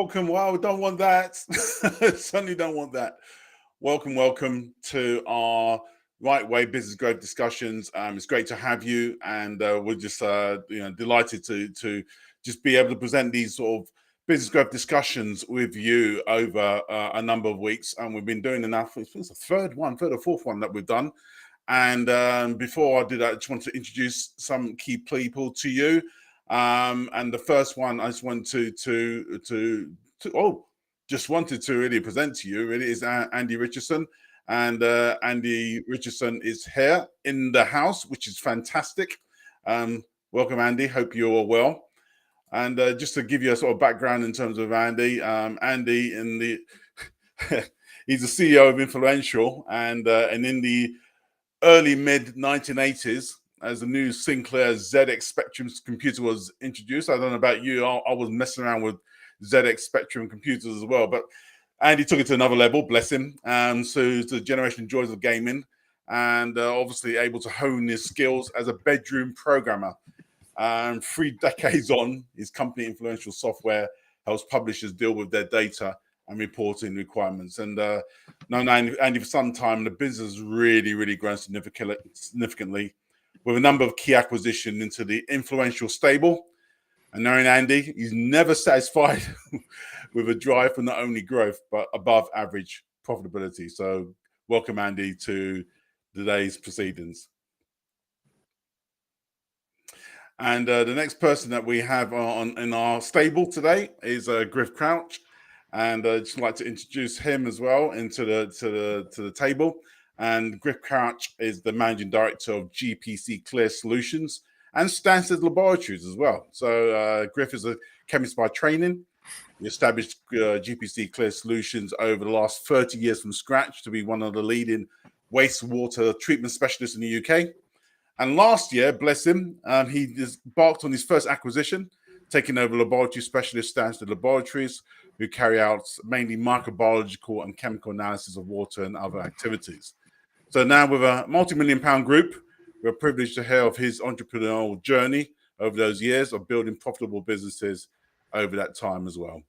welcome. Wow, don't want that. Certainly don't want that. Welcome to our Right Way Business Growth discussions. It's great to have you, and we're just delighted to just be able to present these sort of business growth discussions with you over a number of weeks. And we've been doing enough. It's the third or fourth one that we've done. And before I do that, I just want to introduce some key people to you. And the first one I just want just wanted to really present to you really is Andy Richardson. And Andy Richardson is here in the house, which is fantastic. Welcome, Andy. Hope you're all well. And just to give you a sort of background in terms of Andy, he's the CEO of Influential, and in the early mid 1980s, as the new Sinclair ZX Spectrum computer was introduced. I don't know about you, I was messing around with ZX Spectrum computers as well, but Andy took it to another level, bless him. So the generation joys of gaming, and obviously able to hone his skills as a bedroom programmer. 3 decades on, his company Influential Software helps publishers deal with their data and reporting requirements. And known Andy for some time, the business has really grown significantly with a number of key acquisitions into the Influential stable. And knowing Andy, he's never satisfied with a drive for not only growth, but above average profitability. So welcome, Andy, to today's proceedings. And the next person that we have in our stable today is Griff Crouch. And I'd just like to introduce him as well into the table. And Griff Crouch is the managing director of GPC Clear Solutions and Stanstead Laboratories as well. So Griff is a chemist by training. He established GPC Clear Solutions over the last 30 years from scratch to be one of the leading wastewater treatment specialists in the UK. And last year, bless him, he embarked on his first acquisition, taking over laboratory specialist Stanstead Laboratories, who carry out mainly microbiological and chemical analysis of water and other activities. So now with a multi-million-pound group, we're privileged to hear of his entrepreneurial journey over those years of building profitable businesses over that time as well.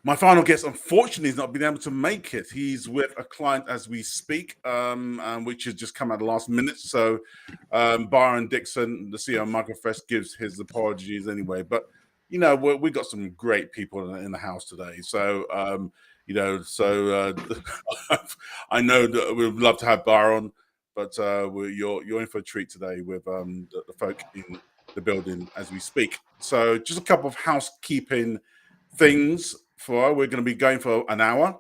My final guest, unfortunately, has not been able to make it. He's with a client as we speak, which has just come at the last minute. So Byron, Dixon, the CEO of Microfest, gives his apologies anyway. But, you know, we got some great people in the house today. So, I know that we'd love to have Byron, but you're in for a treat today with the folk in the building as we speak. So just a couple of housekeeping things. We're going to be going for an hour,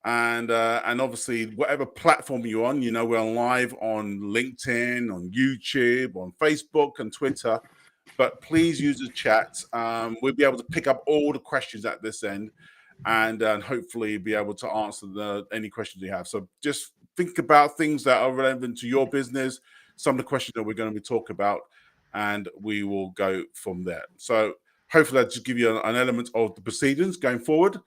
and obviously whatever platform you're on, you know, we're live on LinkedIn, on YouTube, on Facebook and Twitter, but please use the chat. We'll be able to pick up all the questions at this end, and hopefully be able to answer any questions you have. So just think about things that are relevant to your business, some of the questions that we're going to be talking about, and we will go from there. So hopefully that just give you an element of the proceedings going forward.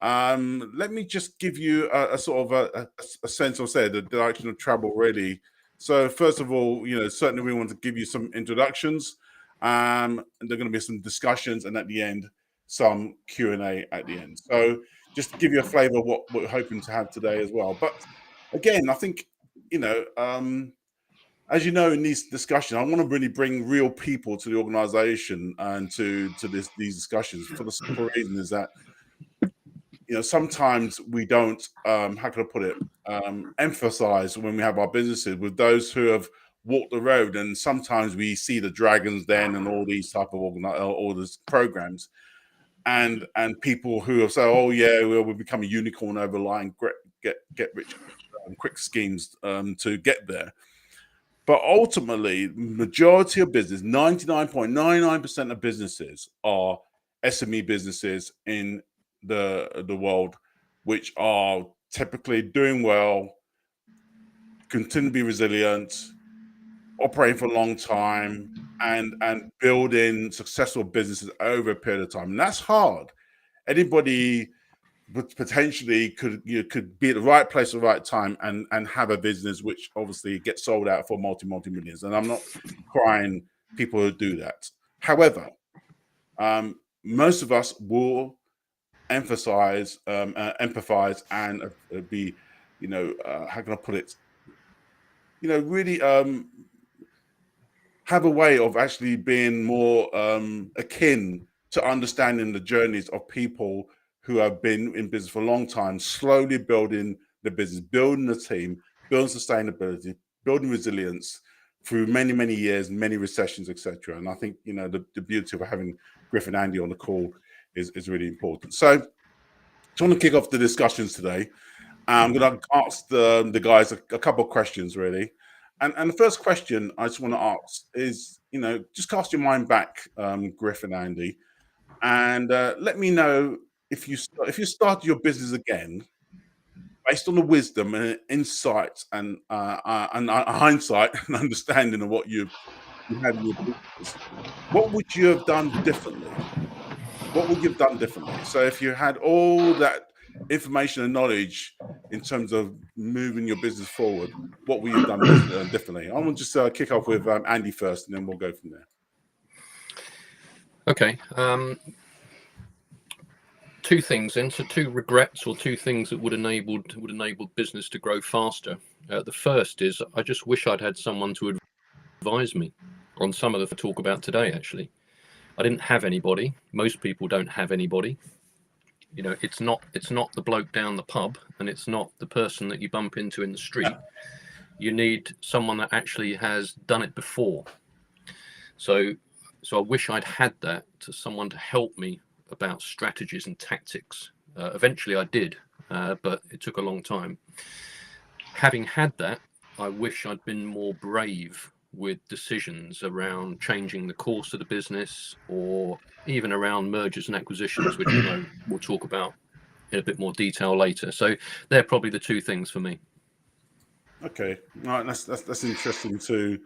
Let me just give you a sort of a sense of, say, the direction of travel really. So first of all, you know, certainly we want to give you some introductions, and there are going to be some discussions, and at the end, some Q&A at the end. So just to give you a flavor of what we're hoping to have today as well. But again, I think, you know, as you know, in these discussions, I want to really bring real people to the organization and to these discussions for the simple reason is that, you know, sometimes we don't, how can I put it, emphasize when we have our businesses with those who have walked the road. And sometimes we see the Dragons Den and all these type of all these programs and people who have said, oh yeah, we'll become a unicorn overlying get rich quick schemes to get there. But ultimately, majority of business, 99.99% of businesses are SME businesses in the world, which are typically doing well, continue to be resilient, operating for a long time, and building successful businesses over a period of time. And that's hard. Anybody potentially could be at the right place at the right time and have a business which obviously gets sold out for multi-millions. And I'm not crying people who do that. However, most of us will emphasize, empathize, and be, how can I put it? Really have a way of actually being more akin to understanding the journeys of people who have been in business for a long time, slowly building the business, building the team, building sustainability, building resilience through many, many years, many recessions, etc. And I think, the beauty of having Griff and Andy on the call is really important. So I just want to kick off the discussions today. I'm going to ask the guys a couple of questions, really. And the first question I just want to ask is, just cast your mind back, Griff and Andy, and let me know if you started your business again, based on the wisdom and insight and hindsight and understanding of what you had in your business, what would you have done differently? What would you have done differently? So if you had all that information and knowledge in terms of moving your business forward, what would you have done differently? I want to just kick off with Andy first, and then we'll go from there. Okay. Two things then. So two regrets, or two things that would enable business to grow faster. The first is I just wish I'd had someone to advise me on some of the talk about today. Actually, I didn't have anybody. Most people don't have anybody. It's not the bloke down the pub, and it's not the person that you bump into in the street. You need someone that actually has done it before. So I wish I'd had that, to someone to help me about strategies and tactics. Eventually I did, but it took a long time. Having had that, I wish I'd been more brave with decisions around changing the course of the business, or even around mergers and acquisitions, which we'll talk about in a bit more detail later. So they're probably the two things for me. Okay, all right, that's interesting to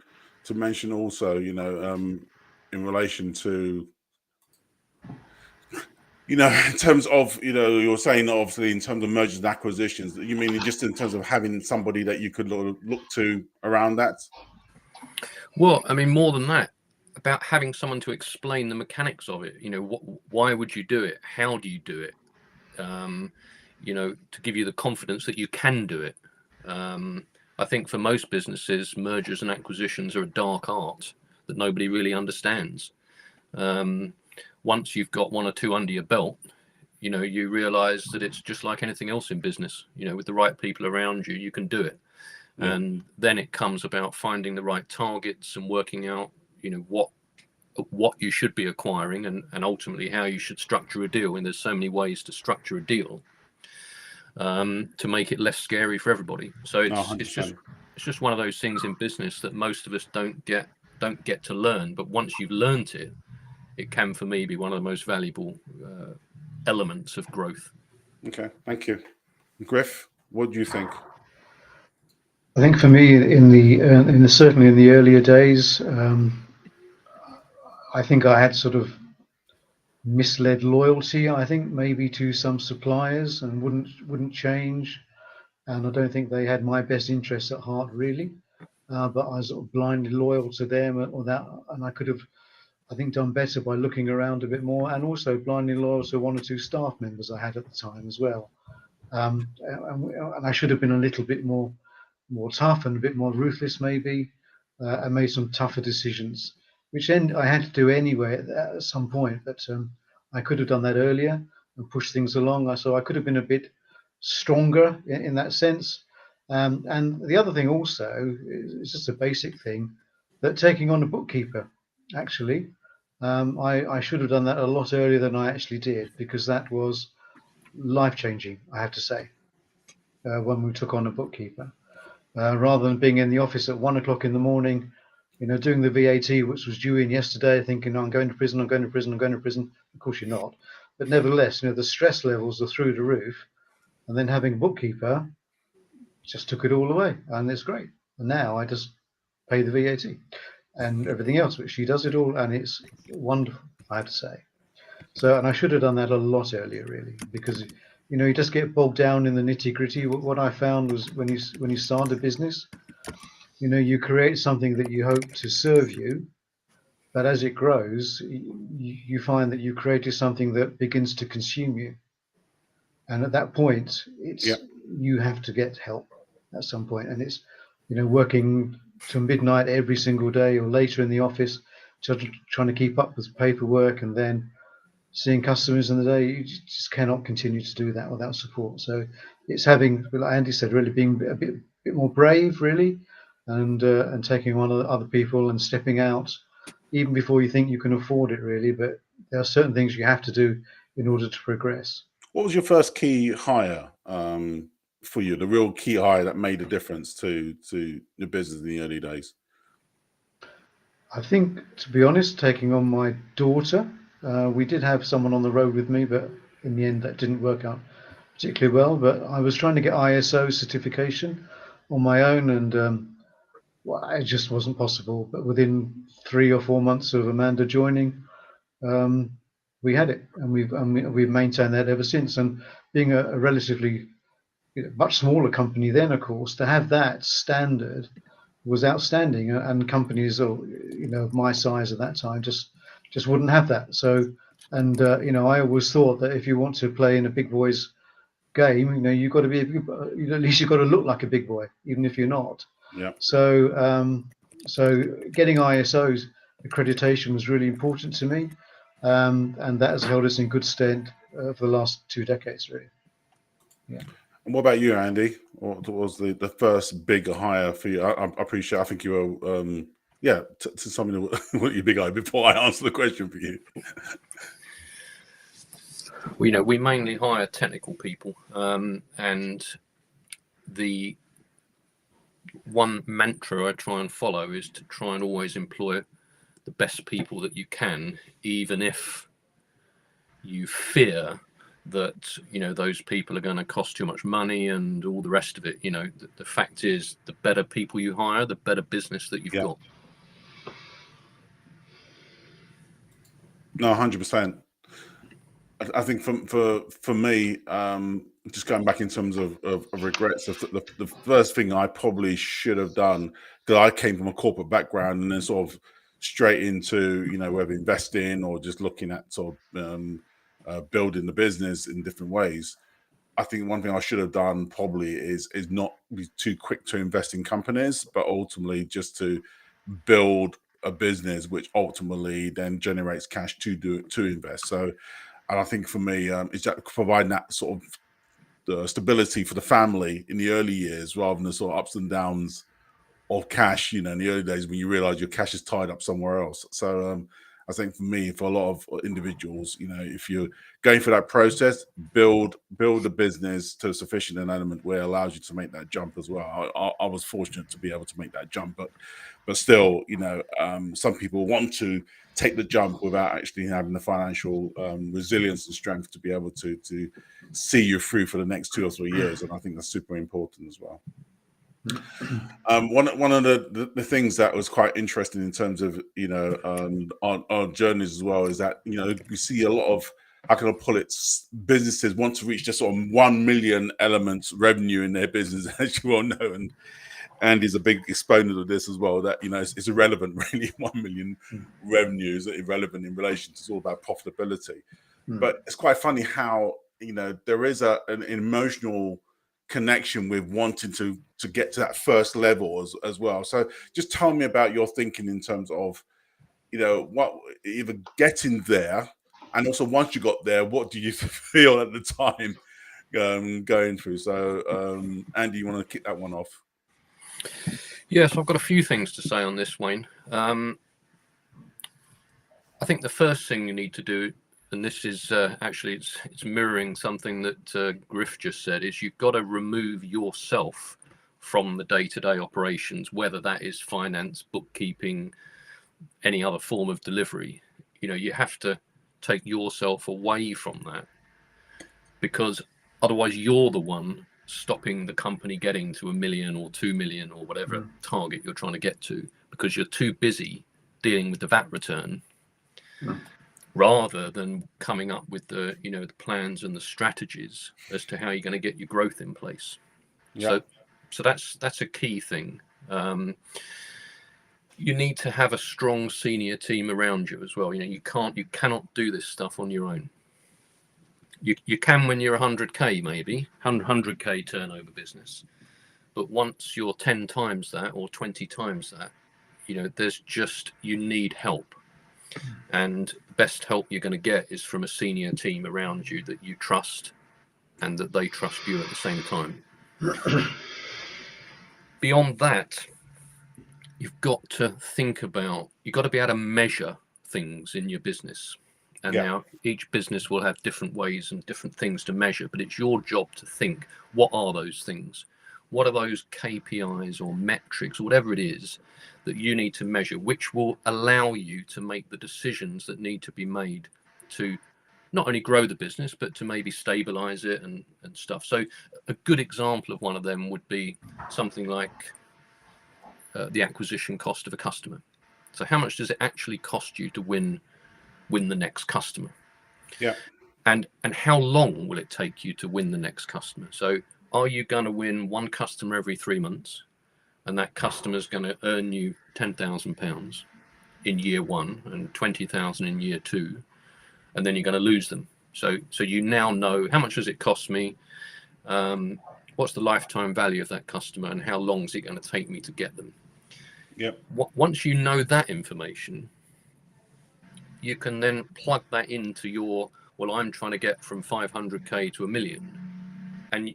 mention also, in relation to, in terms of, you're saying obviously in terms of mergers and acquisitions, you mean just in terms of having somebody that you could look to around that? Well, I mean, more than that, about having someone to explain the mechanics of it. Why would you do it? How do you do it? To give you the confidence that you can do it. I think for most businesses, mergers and acquisitions are a dark art that nobody really understands. Once you've got one or two under your belt, you realize that it's just like anything else in business. With the right people around you, you can do it. Yeah. And then it comes about finding the right targets and working out, what you should be acquiring, and ultimately how you should structure a deal. And there's so many ways to structure a deal to make it less scary for everybody. So it's just one of those things in business that most of us don't get to learn. But once you've learned it, it can, for me, be one of the most valuable elements of growth. Okay, thank you. Griff, what do you think? I think for me, certainly in the earlier days, I think I had sort of misled loyalty, I think, maybe to some suppliers, and wouldn't change. And I don't think they had my best interests at heart, really. But I was sort of blindly loyal to them, and I could have, I think, done better by looking around a bit more, and also blindly loyal to one or two staff members I had at the time as well. And I should have been a little bit more tough and a bit more ruthless, maybe, and made some tougher decisions, which I had to do anyway at some point. But I could have done that earlier and pushed things along. So I could have been a bit stronger in that sense. And the other thing also is just a basic thing, that taking on a bookkeeper, actually, I should have done that a lot earlier than I actually did, because that was life-changing, I have to say, when we took on a bookkeeper. Rather than being in the office at 1 o'clock in the morning, doing the VAT, which was due in yesterday, thinking, I'm going to prison, I'm going to prison, I'm going to prison. Of course you're not. But nevertheless, the stress levels are through the roof. And then having a bookkeeper just took it all away. And it's great. And now I just pay the VAT and everything else, but she does it all. And it's wonderful, I have to say. So, and I should have done that a lot earlier, really, because you just get bogged down in the nitty-gritty. What I found was when you start a business, you create something that you hope to serve you, but as it grows, you find that you created something that begins to consume you. And at that point, Yeah. you have to get help at some point, and it's working till midnight every single day or later in the office, trying to keep up with paperwork, and then seeing customers in the day. You just cannot continue to do that without support. So it's having, like Andy said, really being a bit more brave, really, and taking on other people and stepping out even before you think you can afford it, really. But there are certain things you have to do in order to progress. What was your first key hire for you? The real key hire that made a difference to your business in the early days? I think, to be honest, taking on my daughter. We did have someone on the road with me, but in the end that didn't work out particularly well. But I was trying to get ISO certification on my own, and well, it just wasn't possible. But within 3 or 4 months of Amanda joining, we had it, and we've maintained that ever since. And being a relatively much smaller company then, of course, to have that standard was outstanding, and companies of my size at that time just wouldn't have that. So, and I always thought that if you want to play in a big boys game, you've got to be at least you've got to look like a big boy, even if you're not. Yeah. So getting ISO's accreditation was really important to me, and that has held us in good stead for the last 2 decades, really. Yeah. And what about you, Andy? What was the first big hire for you? I appreciate. I think you were to something what your big hire before I answer the question for you. Well, we mainly hire technical people, and the one mantra I try and follow is to try and always employ the best people that you can, even if you fear that those people are going to cost too much money and all the rest of it. The fact is, the better people you hire, the better business that you've got. No, 100%. I think for me, just going back in terms of regrets, the first thing I probably should have done, because I came from a corporate background and then sort of straight into whether investing or just looking at sort of building the business in different ways. I think one thing I should have done probably is not be too quick to invest in companies, but ultimately just to build a business which ultimately then generates cash to invest. So, and I think for me, it's just providing that sort of stability for the family in the early years, rather than the sort of ups and downs of cash. In the early days when you realize your cash is tied up somewhere else. So I think for me, for a lot of individuals, if you're going through that process, build the business to a sufficient element where it allows you to make that jump as well. I was fortunate to be able to make that jump, but still, some people want to take the jump without actually having the financial resilience and strength to be able to see you through for the next 2 or 3 years, and I think that's super important as well. One of the things that was quite interesting in terms of our journeys as well is that we see a lot of, how can I pull it, businesses want to reach just sort of 1 million elements revenue in their business, as you all know, and Andy's a big exponent of this as well, that it's irrelevant really. 1 million revenue is irrelevant in relation to, it's all about profitability. But it's quite funny how there is an emotional connection with wanting to get to that first level as well. So just tell me about your thinking in terms of what either getting there, and also once you got there, what do you feel at the time going through? So Andy, you want to kick that one off? Yes, I've got a few things to say on this, Wayne. I think the first thing you need to do, and this is actually it's mirroring something that Griff just said, is you've got to remove yourself from the day-to-day operations, whether that is finance, bookkeeping, any other form of delivery. You have to take yourself away from that, because otherwise you're the one stopping the company getting to 1 million or 2 million or whatever target you're trying to get to, because you're too busy dealing with the VAT return. Rather than coming up with the plans and the strategies as to how you're going to get your growth in place. So that's a key thing. You need to have a strong senior team around you as well. You cannot do this stuff on your own. You can when you're 100k, maybe 100k turnover business, but once you're 10 times that or 20 times that, you know, you need help, and the best help you're going to get is from a senior team around you that you trust and that they trust you at the same time. Beyond that, you've got to think about, you've got to be able to measure things in your business. And now each business will have different ways and different things to measure, but it's your job to think, what are those things? What are those KPIs or metrics or whatever it is that you need to measure, which will allow you to make the decisions that need to be made to not only grow the business, but to maybe stabilize it and stuff. So a good example of one of them would be something like the acquisition cost of a customer. So how much does it actually cost you to win the next customer? Yeah. And how long will it take you to win the next customer? So are you going to win one customer every 3 months, and that customer is going to earn you £10,000 in year 1 and 20,000 in year 2, and then you're going to lose them? So you now know, how much does it cost me? What's the lifetime value of that customer, and how long is it going to take me to get them? Yep. Once you know that information, you can then plug that into your, well, I'm trying to get from 500k to 1 million,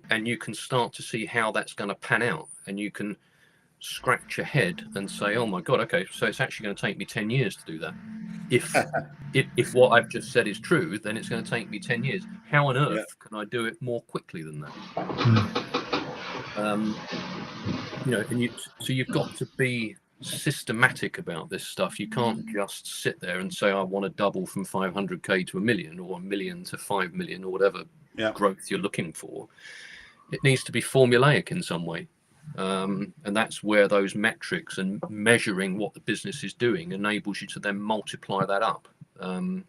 and you can start to see how that's going to pan out, and you can scratch your head and say, oh my god, okay, so it's actually going to take me 10 years to do that. If what I've just said is true, then it's going to take me 10 years. How on earth can I do it more quickly than that? You know, so you've got to be systematic about this stuff. You can't just sit there and say, I want to double from 500k to 1 million, or 1 million to 5 million, or whatever growth you're looking for. It needs to be formulaic in some way. And that's where those metrics and measuring what the business is doing enables you to then multiply that up. You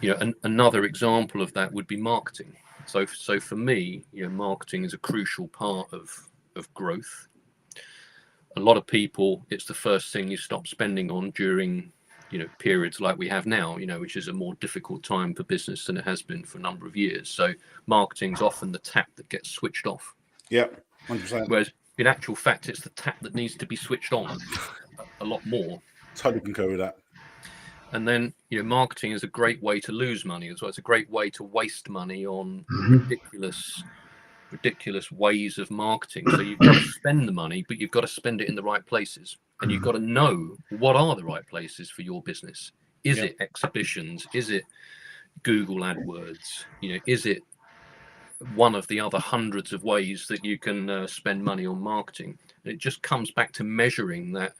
know, another example of that would be marketing. So for me, you know, marketing is a crucial part of growth. A lot of people, it's the first thing you stop spending on during, you know, periods like we have now, you know, which is a more difficult time for business than it has been for a number of years. So marketing is often the tap that gets switched off. Yeah, 100%. Whereas in actual fact, it's the tap that needs to be switched on a lot more. Totally concur with that. And then, you know, marketing is a great way to lose money as well. It's a great way to waste money on ridiculous ways of marketing. So you've got to spend the money, but you've got to spend it in the right places, and you've got to know what are the right places for your business. Is it exhibitions? Is it Google AdWords? You know, is it one of the other hundreds of ways that you can spend money on marketing? And it just comes back to measuring that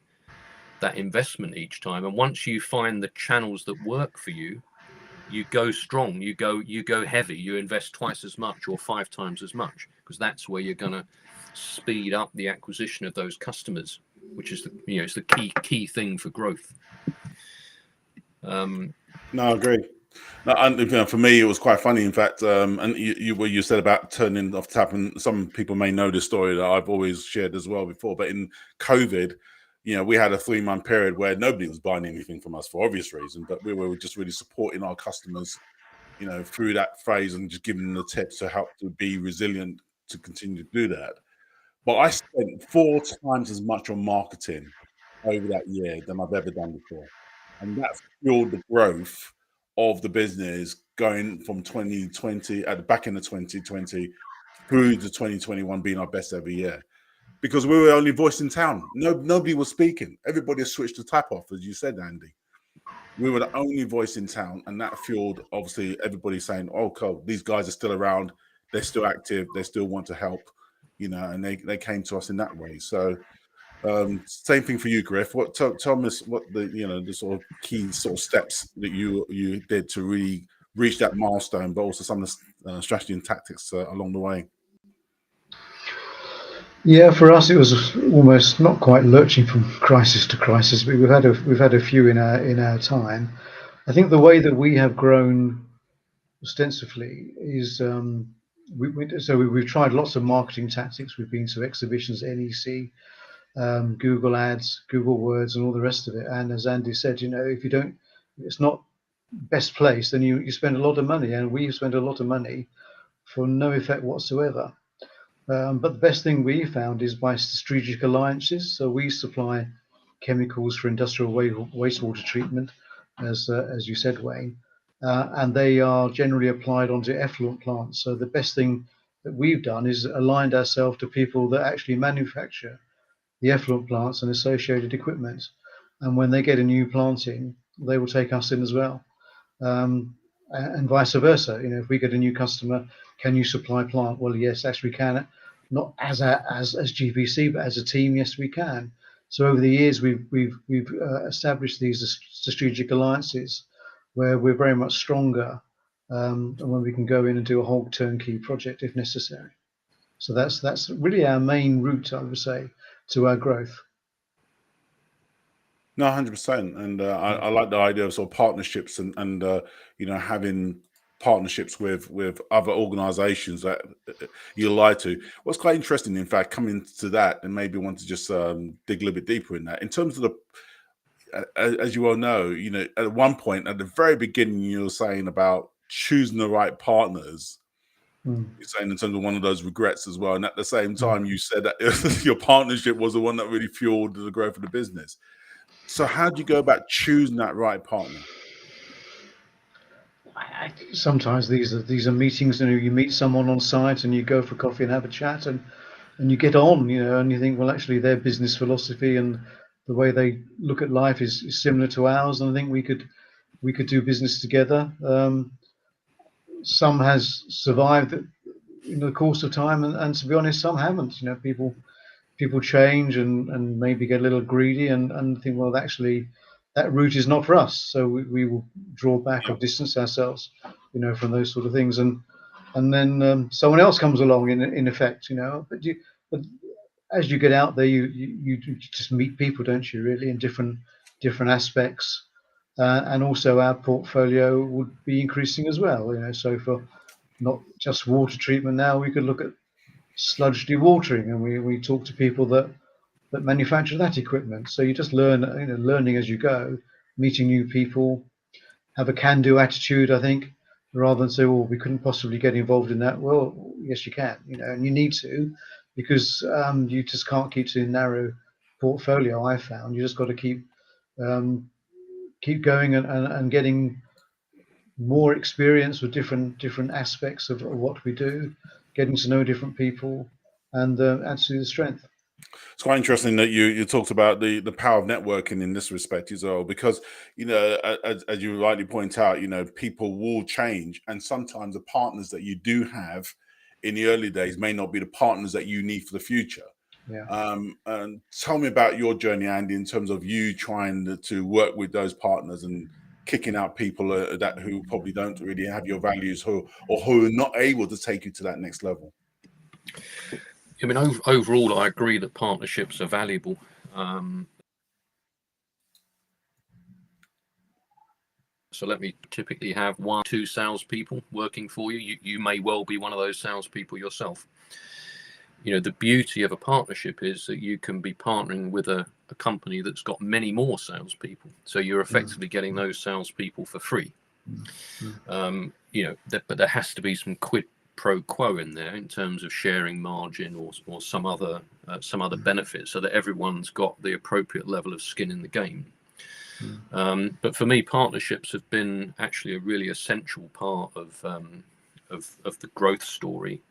investment each time. And once you find the channels that work for you, you go strong, you go heavy, you invest twice as much or 5 times as much, because that's where you're going to speed up the acquisition of those customers, which is it's the key thing for growth. No, I agree. No, and for me, it was quite funny. In fact, and you said about turning off tap, and some people may know this story that I've always shared as well before. But in COVID, you know, we had a 3-month period where nobody was buying anything from us for obvious reason, but we were just really supporting our customers, you know, through that phase and just giving them the tips to help to be resilient to continue to do that. But I spent 4 times as much on marketing over that year than I've ever done before, and that's fueled the growth of the business going from 2020 at the back end of 2020 through to 2021 being our best ever year. Because we were the only voice in town. Nobody was speaking. Everybody switched the tap off, as you said, Andy. We were the only voice in town, and that fueled, obviously, everybody saying, oh, cool, these guys are still around. They're still active. They still want to help, you know, and they came to us in that way. So same thing for you, Griff. Tell us what the sort of key sort of steps that you did to really reach that milestone, but also some of the strategy and tactics along the way. Yeah, for us it was almost not quite lurching from crisis to crisis, but we've had a few in our time. I think the way that we have grown ostensibly is we've tried lots of marketing tactics. We've been to exhibitions, NEC, Google Ads, Google Words, and all the rest of it. And as Andy said, you know, if you don't, it's not best place, then you spend a lot of money, and we spend a lot of money for no effect whatsoever. But the best thing we found is by strategic alliances. So we supply chemicals for industrial wastewater treatment, as you said, Wayne, and they are generally applied onto effluent plants. So the best thing that we've done is aligned ourselves to people that actually manufacture the effluent plants and associated equipment. And when they get a new plant in, they will take us in as well. And vice versa. You know, if we get a new customer, can you supply plant? Well, yes, actually we can. Not as GPC, but as a team, yes, we can. So over the years, we've established these strategic alliances where we're very much stronger, and when we can go in and do a whole turnkey project if necessary. So that's really our main route, I would say, to our growth. No, 100%. And I like the idea of sort of partnerships and you know, having partnerships with other organizations that you ally to. What's quite interesting, in fact, coming to that, and maybe want to just dig a little bit deeper in that, in terms of the, as you all know, you know, at one point at the very beginning, you were saying about choosing the right partners. You're saying in terms of one of those regrets as well, and at the same time, you said that your partnership was the one that really fueled the growth of the business. So how do you go about choosing that right partner? Sometimes these are meetings, and you meet someone on site, and you go for coffee and have a chat, and you get on, you know, and you think, well, actually, their business philosophy and the way they look at life is similar to ours, and I think we could do business together. Some has survived in the course of time, and to be honest, some haven't. You know, people change and maybe get a little greedy and think, well, actually, that route is not for us. So we will draw back or distance ourselves, you know, from those sort of things. And then someone else comes along in effect, you know. But as you get out there, you just meet people, don't you? Really, in different aspects. And also our portfolio would be increasing as well, you know. So for not just water treatment now, we could look at sludge dewatering, and we talk to people that manufacture that equipment. So you just learn, you know, learning as you go, meeting new people, have a can-do attitude, I think, rather than say, well, we couldn't possibly get involved in that. Well, yes, you can, you know, and you need to, because you just can't keep to a narrow portfolio. I found you just got to keep going and getting more experience with different aspects of what we do, getting to know different people, and add to the strength. It's quite interesting that you talked about the power of networking in this respect as well, because you know, as you rightly point out, you know, people will change, and sometimes the partners that you do have in the early days may not be the partners that you need for the future. Yeah. And tell me about your journey, Andy, in terms of you trying to work with those partners and kicking out people that who probably don't really have your values, who are not able to take you to that next level. I mean, overall, I agree that partnerships are valuable. So let me typically have 1 or 2 salespeople working for you. You may well be one of those salespeople yourself. You know, the beauty of a partnership is that you can be partnering with a company that's got many more salespeople. So you're effectively getting those salespeople for free. You know, but there has to be some quid pro quo in there in terms of sharing margin or some other benefits, so that everyone's got the appropriate level of skin in the game. But for me, partnerships have been actually a really essential part of the growth story.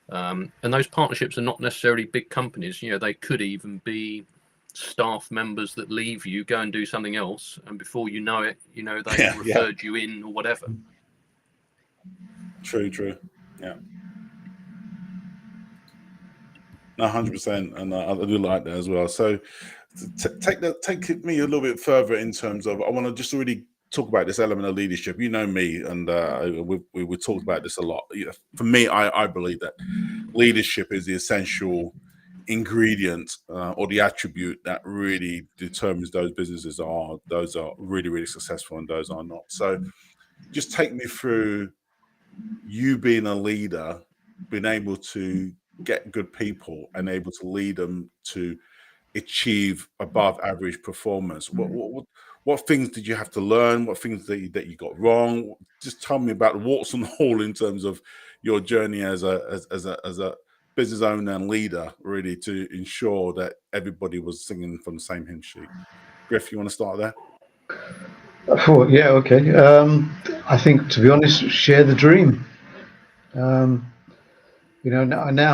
And those partnerships are not necessarily big companies. You know, they could even be staff members that leave you, go and do something else, and before you know it, you know, they referred you in or whatever. True. Yeah. 100%, and I do like that as well. So take me a little bit further in terms of, I want to just really talk about this element of leadership. You know me, and we talked about this a lot. You know, for me, I believe that leadership is the essential ingredient or the attribute that really determines those businesses are really successful and those are not. So just take me through you being a leader, being able to get good people and able to lead them to achieve above average performance? What things did you have to learn? What things that you got wrong? Just tell me about the warts and all in terms of your journey as a business owner and leader, really, to ensure that everybody was singing from the same hymn sheet. Griff, you want to start there? Oh, yeah, okay. I think, to be honest, share the dream. Now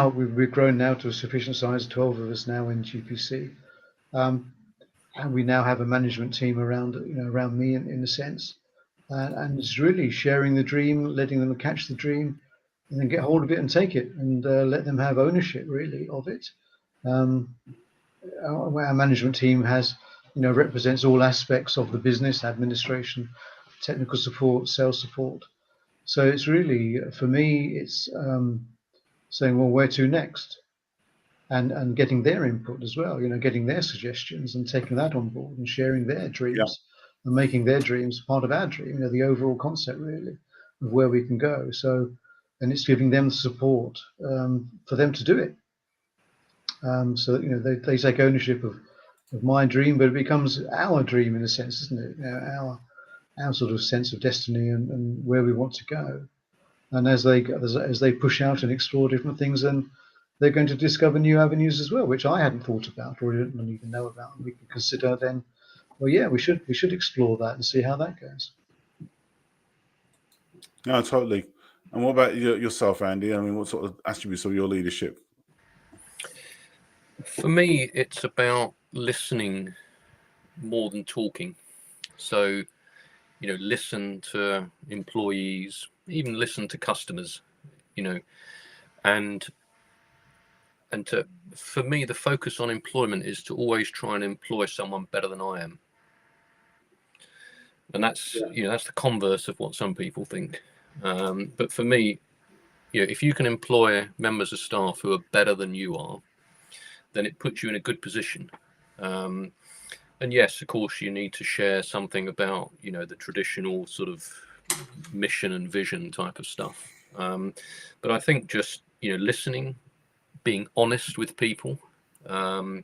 we've grown now to a sufficient size, 12 of us now in GPC. And we now have a management team around me in a sense. And it's really sharing the dream, letting them catch the dream, and then get hold of it and take it, and let them have ownership really of it. Our management team represents all aspects of the business: administration, technical support, sales support. So it's really, for me, it's saying, well, where to next? And getting their input as well, getting their suggestions and taking that on board and sharing their dreams and making their dreams part of our dream, the overall concept really of where we can go. So, and it's giving them the support for them to do it. So that, they take ownership of my dream, but it becomes our dream in a sense, isn't it? Our sort of sense of destiny and where we want to go. And as they push out and explore different things, then they're going to discover new avenues as well, which I hadn't thought about or didn't even know about. And we can consider then, well, yeah, we should explore that and see how that goes. No, totally. And what about yourself, Andy? I mean, what sort of attributes of your leadership? For me, it's about listening more than talking. So, listen to employees, even listen to customers, and for me, the focus on employment is to always try and employ someone better than I am. And that's, that's the converse of what some people think. But for me, if you can employ members of staff who are better than you are, then it puts you in a good position. And yes, of course, you need to share something about, the traditional sort of mission and vision type of stuff. But I think just, listening, being honest with people, and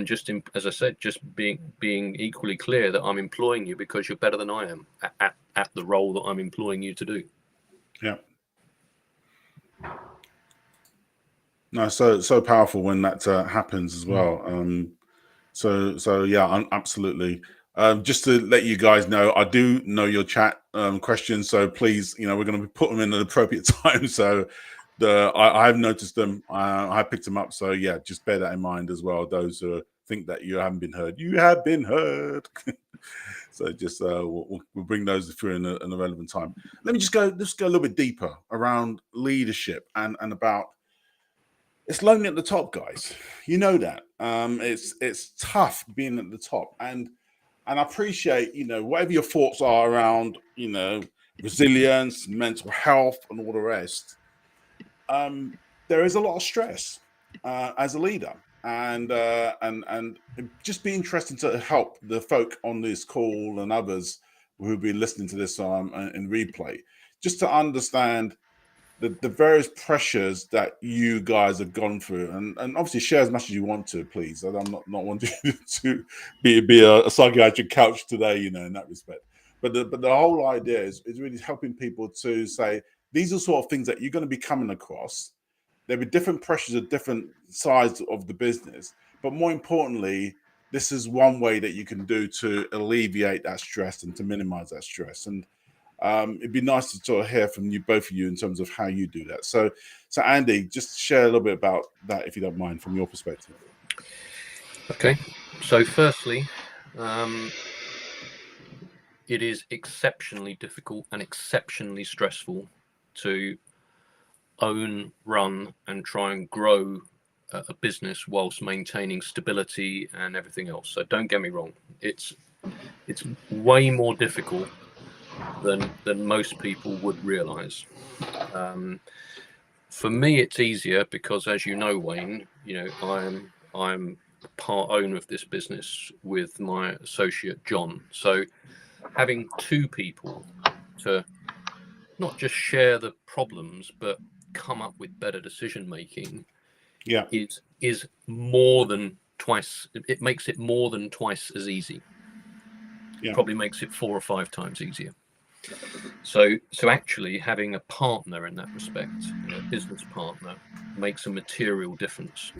just, as I said, just being equally clear that I'm employing you because you're better than I am at the role that I'm employing you to do. Yeah. No, so powerful when that happens as well. So yeah, absolutely. Just to let you guys know, I do know your chat questions, so please, we're going to put them in at an appropriate time. So I've noticed them, I picked them up. So yeah, just bear that in mind as well. Those who think that you haven't been heard, you have been heard. So just we'll bring those through in a relevant time. Let's go a little bit deeper around leadership and about. It's lonely at the top, guys. You know that. It's tough being at the top, and I appreciate whatever your thoughts are around resilience, mental health, and all the rest. There is a lot of stress as a leader, and it'd just be interesting to help the folk on this call and others who'll be listening to this in replay, just to understand the various pressures that you guys have gone through, and obviously share as much as you want to, please. I'm not wanting to be a psychiatric couch today, in that respect. But the whole idea is really helping people to say these are sort of things that you're going to be coming across. There'll be different pressures at different sides of the business, but more importantly, this is one way that you can do to alleviate that stress and to minimize that stress. And it'd be nice to sort of hear from both of you in terms of how you do that. So Andy, just share a little bit about that, if you don't mind, from your perspective. Okay. So firstly, it is exceptionally difficult and exceptionally stressful to own, run, and try and grow a business whilst maintaining stability and everything else. So don't get me wrong. It's way more difficult than most people would realize. For me, it's easier because, as you know, Wayne, I'm part owner of this business with my associate John. So having two people to not just share the problems but come up with better decision making is more than twice. It makes it more than twice as easy. Yeah. Probably makes it 4 or 5 times easier. So actually having a partner in that respect, a business partner, makes a material difference.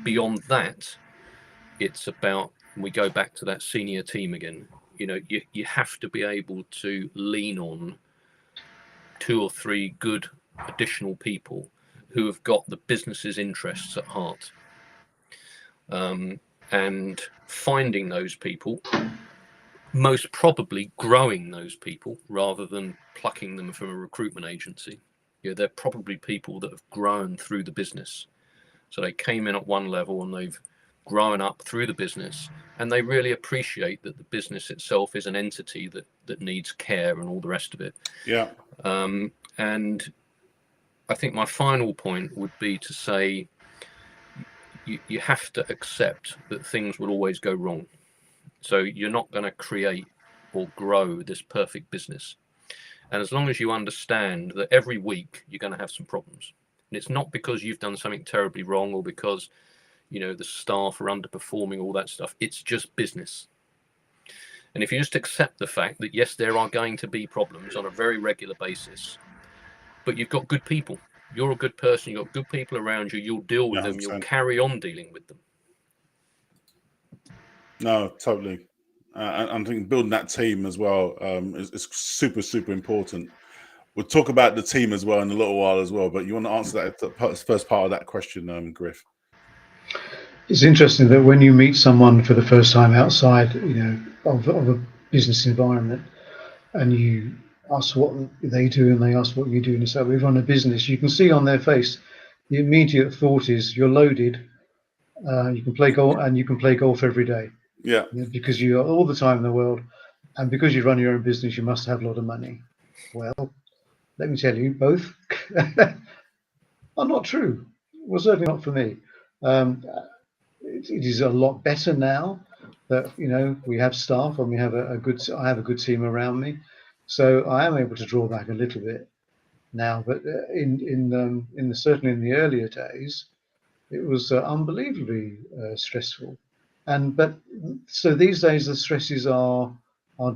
Beyond that, it's about, we go back to that senior team again. You have to be able to lean on 2 or 3 good additional people who have got the business's interests at heart, and finding those people, most probably growing those people rather than plucking them from a recruitment agency. They're probably people that have grown through the business. So they came in at one level and they've grown up through the business, and they really appreciate that the business itself is an entity that needs care and all the rest of it. Yeah. And I think my final point would be to say you have to accept that things will always go wrong. So you're not going to create or grow this perfect business. And as long as you understand that every week you're going to have some problems, and it's not because you've done something terribly wrong or because, the staff are underperforming, all that stuff. It's just business. And if you just accept the fact that, yes, there are going to be problems on a very regular basis, but you've got good people. You're a good person. You've got good people around you. You'll deal with them. 100%. You'll carry on dealing with them. No, totally. And I think building that team as well is super, super important. We'll talk about the team as well in a little while as well, but you want to answer that first part of that question, Griff? It's interesting that when you meet someone for the first time outside, of a business environment, and you ask what they do and they ask what you do, and you say, we run a business, you can see on their face the immediate thought is, you're loaded, you can play golf, and you can play golf every day. Yeah. Because you are all the time in the world, and because you run your own business, you must have a lot of money. Well, let me tell you, both are not true. Well, certainly not for me. It is a lot better now that we have staff and we have I have a good team around me, so I am able to draw back a little bit now. But certainly in the earlier days, it was unbelievably stressful. So these days the stresses are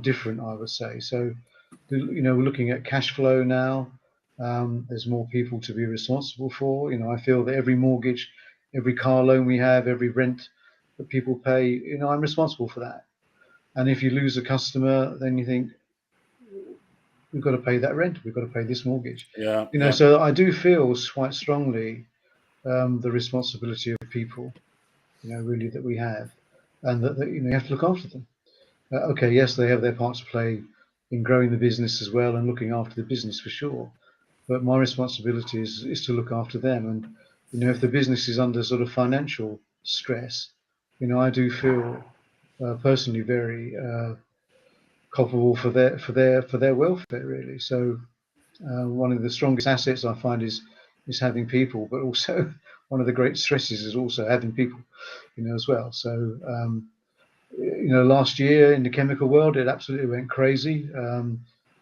different, I would say. So we're looking at cash flow now. There's more people to be responsible for. I feel that every mortgage, every car loan we have, every rent that people pay, I'm responsible for that. And if you lose a customer, then you think, we've got to pay that rent, we've got to pay this mortgage. Yeah. So I do feel quite strongly the responsibility of people, really, that we have, and that you have to look after them. Okay, yes, they have their part to play in growing the business as well and looking after the business for sure. But my responsibility is to look after them. And if the business is under sort of financial stress, I do feel personally very culpable for their welfare, really. So one of the strongest assets I find is having people, but also one of the great stresses is also having people, as well. So last year in the chemical world, it absolutely went crazy.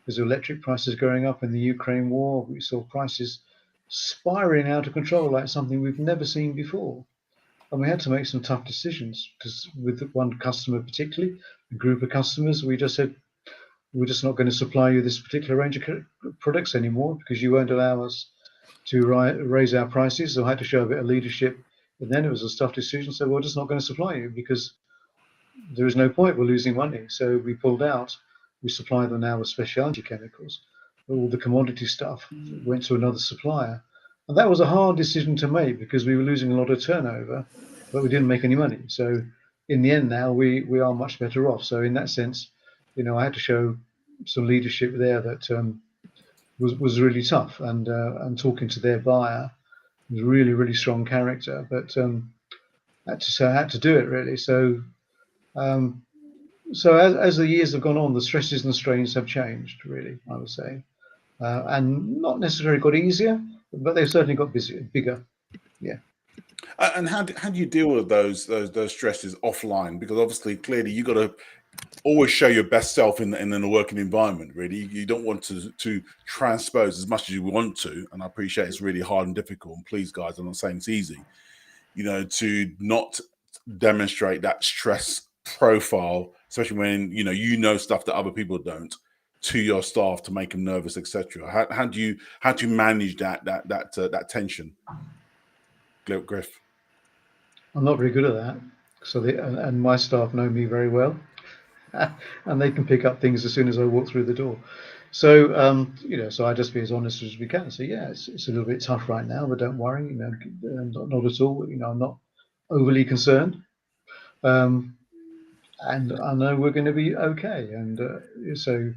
There's electric prices going up in the Ukraine war. We saw prices spiraling out of control like something we've never seen before. And we had to make some tough decisions, because with one customer particularly, a group of customers, we just said, we're just not going to supply you this particular range of products anymore because you won't allow us to raise our prices. So I had to show a bit of leadership. And then it was a tough decision. So we're just not going to supply you because there is no point, we're losing money. So we pulled out. We supply them now with specialty chemicals. All the commodity stuff went to another supplier. And that was a hard decision to make because we were losing a lot of turnover, but we didn't make any money. So in the end now, we are much better off. So in that sense, I had to show some leadership there that was really tough. And talking to their buyer was really, really strong character. But I had to do it, really. So as the years have gone on, the stresses and the strains have changed, really, I would say, and not necessarily got easier, but they've certainly got bigger. Yeah. And how do you deal with those stresses offline? Because obviously, clearly, you got to always show your best self in a working environment. Really, you don't want to transpose as much as you want to. And I appreciate it's really hard and difficult. And please, guys, I'm not saying it's easy. To not demonstrate that stress profile, especially when you know stuff that other people don't, to your staff to make them nervous, etc.? How do you manage that tension, Griff? I'm not very good at that. So and my staff know me very well, and they can pick up things as soon as I walk through the door. So so I just be as honest as we can. So yeah, it's a little bit tough right now, but don't worry. Not at all. I'm not overly concerned, and I know we're going to be okay. And so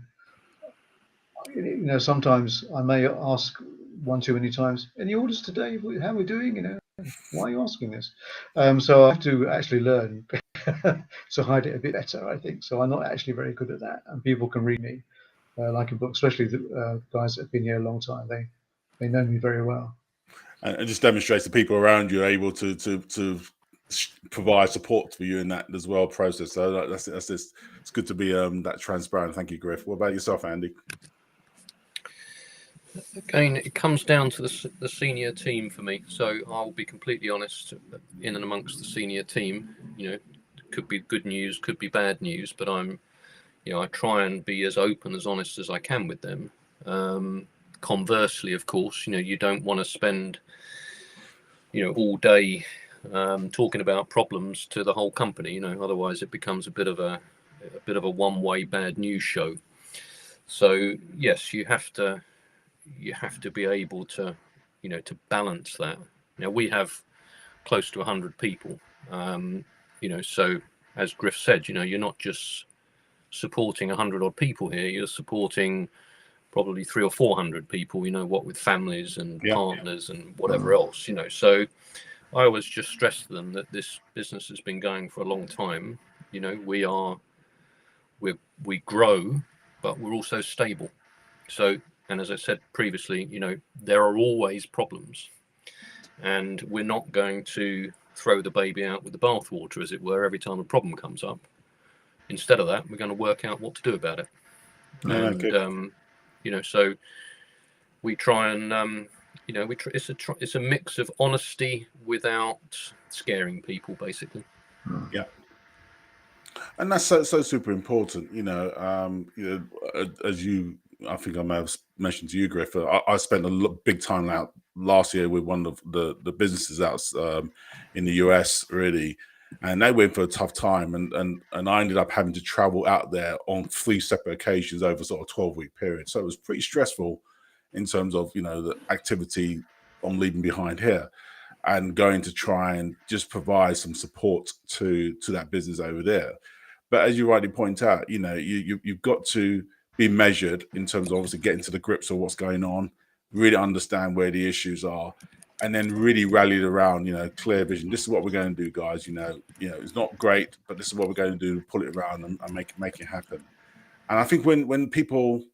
sometimes I may ask one too many times, any orders today? How are we doing? Why are you asking this? So I have to actually learn to hide it a bit better, I think. So I'm not actually very good at that, and people can read me like a book, especially the guys that have been here a long time. They know me very well. And it just demonstrates the people around you are able to provide support for you in that as well process. So that's it's good to be that transparent. Thank you, Griff. What about yourself, Andy? Again, it comes down to the senior team for me. So I'll be completely honest, in and amongst the senior team, could be good news, could be bad news, but I try and be as open, as honest as I can with them. Conversely, of course, you don't want to spend, all day talking about problems to the whole company. Otherwise it becomes a bit of a one-way bad news show. So yes, you have to be able to, to balance that. Now we have close to 100 people, so as Griff said, you're not just supporting 100 odd people here, you're supporting probably 300 or 400 people, what with families and partners and whatever else, so I always just stress to them that this business has been going for a long time. We grow, but we're also stable. So, and as I said previously, there are always problems, and we're not going to throw the baby out with the bathwater, as it were, every time a problem comes up. Instead of that, we're going to work out what to do about it. So we try and, it's a mix of honesty without scaring people, basically. Yeah. And that's so super important, as I think I may have mentioned to you, Griff. I spent a big time out last year with one of the businesses out in the US, really, and they went for a tough time, and I ended up having to travel out there on 3 separate occasions over sort of 12-week period. So it was pretty stressful in terms of the activity I'm leaving behind here, and going to try and just provide some support to that business over there. But as you rightly point out, you've got to be measured in terms of obviously getting to the grips of what's going on, really understand where the issues are, and then really rally around, clear vision. This is what we're going to do, guys. It's not great, but this is what we're going to do to pull it around and make it happen. And I think when people